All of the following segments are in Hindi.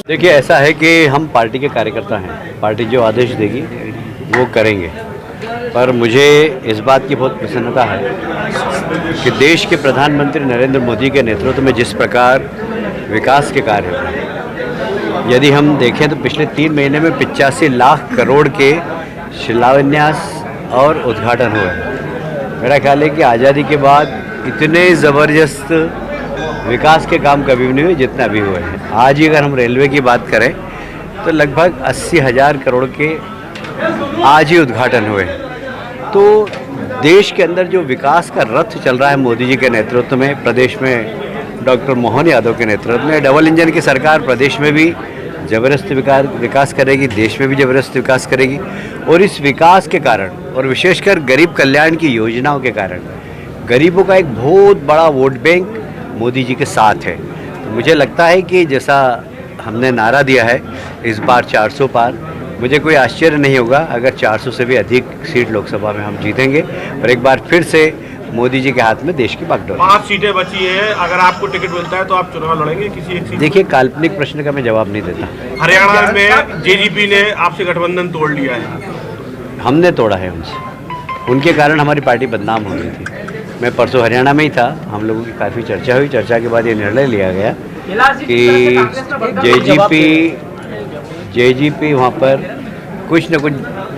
देखिए, ऐसा है कि हम पार्टी के कार्यकर्ता हैं, पार्टी जो आदेश देगी वो करेंगे। पर मुझे इस बात की बहुत प्रसन्नता है कि देश के प्रधानमंत्री नरेंद्र मोदी के नेतृत्व में जिस प्रकार विकास के कार्य हो रहे हैं, यदि हम देखें तो पिछले 3 महीने में 85 लाख करोड़ के शिलान्यास और उद्घाटन हुए हैं। मेरा ख्याल है कि आज़ादी के बाद इतने ज़बरदस्त विकास के काम कभी भी नहीं हुए जितने अभी हुए हैं। आज ही अगर हम रेलवे की बात करें तो लगभग 80,000 करोड़ के आज ही उद्घाटन हुए। तो देश के अंदर जो विकास का रथ चल रहा है मोदी जी के नेतृत्व में, प्रदेश में डॉक्टर मोहन यादव के नेतृत्व में डबल इंजन की सरकार प्रदेश में भी ज़बरदस्त विकास करेगी, देश में भी ज़बरदस्त विकास करेगी। और इस विकास के कारण और विशेषकर गरीब कल्याण की योजनाओं के कारण गरीबों का एक बहुत बड़ा वोट बैंक मोदी जी के साथ है। तो मुझे लगता है कि जैसा हमने नारा दिया है इस बार 400 पार, मुझे कोई आश्चर्य नहीं होगा अगर 400 से भी अधिक सीट लोकसभा में हम जीतेंगे और एक बार फिर से मोदी जी के हाथ में देश की बागडोर। 5 सीटें बची हैं, अगर आपको टिकट मिलता है तो आप चुनाव लड़ेंगे किसी एक सीट? देखिए, काल्पनिक प्रश्न का मैं जवाब नहीं देता। हरियाणा में जेजेपी ने आपसे गठबंधन तोड़ लिया है। हमने तोड़ा है उनसे, उनके कारण हमारी पार्टी बदनाम हो गई थी। मैं परसों हरियाणा में ही था, हम लोगों की काफ़ी चर्चा हुई। चर्चा के बाद ये निर्णय लिया गया कि जेजीपी वहाँ पर कुछ न कुछ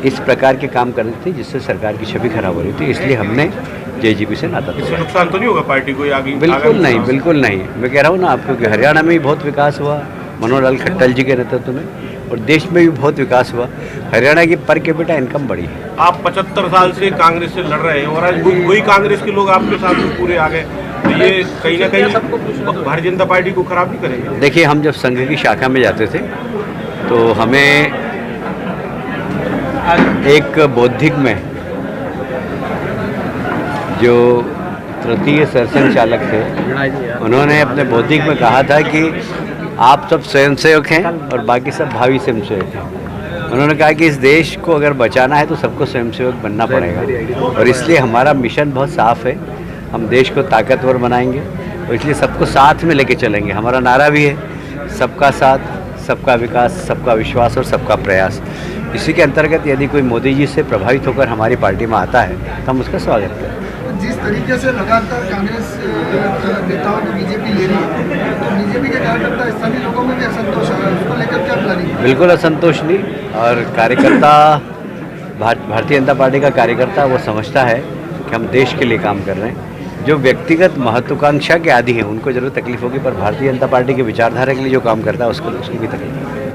इस प्रकार के काम कर रही थी जिससे सरकार की छवि खराब हो रही थी, इसलिए हमने जेजीपी से नाता तोड़ा। नुकसान तो नहीं होगा पार्टी को आगे? बिल्कुल नहीं, बिल्कुल नहीं। मैं कह रहा हूँ ना आपको कि हरियाणा में भी बहुत विकास हुआ मनोहर लाल खट्टर जी के नेतृत्व में, और देश में भी बहुत विकास हुआ। हरियाणा की पर कैपिटा इनकम बढ़ी है। आप 75 साल से कांग्रेस से लड़ रहे हैं और आज वही कांग्रेस के लोग आपके साथ में पूरे आ गए, तो ये कहीं ना कहीं भारतीय जनता पार्टी को खराब नहीं करेंगे? देखिए, हम जब संघ की शाखा में जाते थे तो हमें एक बौद्धिक में जो तृतीय सरसंघ चालक थे, उन्होंने अपने बौद्धिक में कहा था कि आप सब स्वयंसेवक हैं और बाकी सब भावी स्वयंसेवक हैं। उन्होंने कहा कि इस देश को अगर बचाना है तो सबको स्वयंसेवक बनना पड़ेगा, और इसलिए हमारा मिशन बहुत साफ है। हम देश को ताकतवर बनाएंगे और इसलिए सबको साथ में लेके चलेंगे। हमारा नारा भी है, सबका साथ, सबका विकास, सबका विश्वास और सबका प्रयास। इसी के अंतर्गत यदि कोई मोदी जी से प्रभावित होकर हमारी पार्टी में आता है तो हम उसका स्वागत करें। जिस तरीके से लगातार कांग्रेस नेताओं को बीजेपी ले रही है, तो बीजेपी के कार्यकर्ता स्थानीय लोगों में भी असंतोष है, उसको लेकर क्या प्लानिंग? बिल्कुल असंतोष नहीं, और कार्यकर्ता भारतीय जनता पार्टी का कार्यकर्ता वो समझता है कि हम देश के लिए काम कर रहे हैं। जो व्यक्तिगत महत्वाकांक्षा के आदी हैं उनको जरूर तकलीफ होगी, पर भारतीय जनता पार्टी की विचारधारा के लिए जो काम करता है उसको उसकी भी तकलीफ।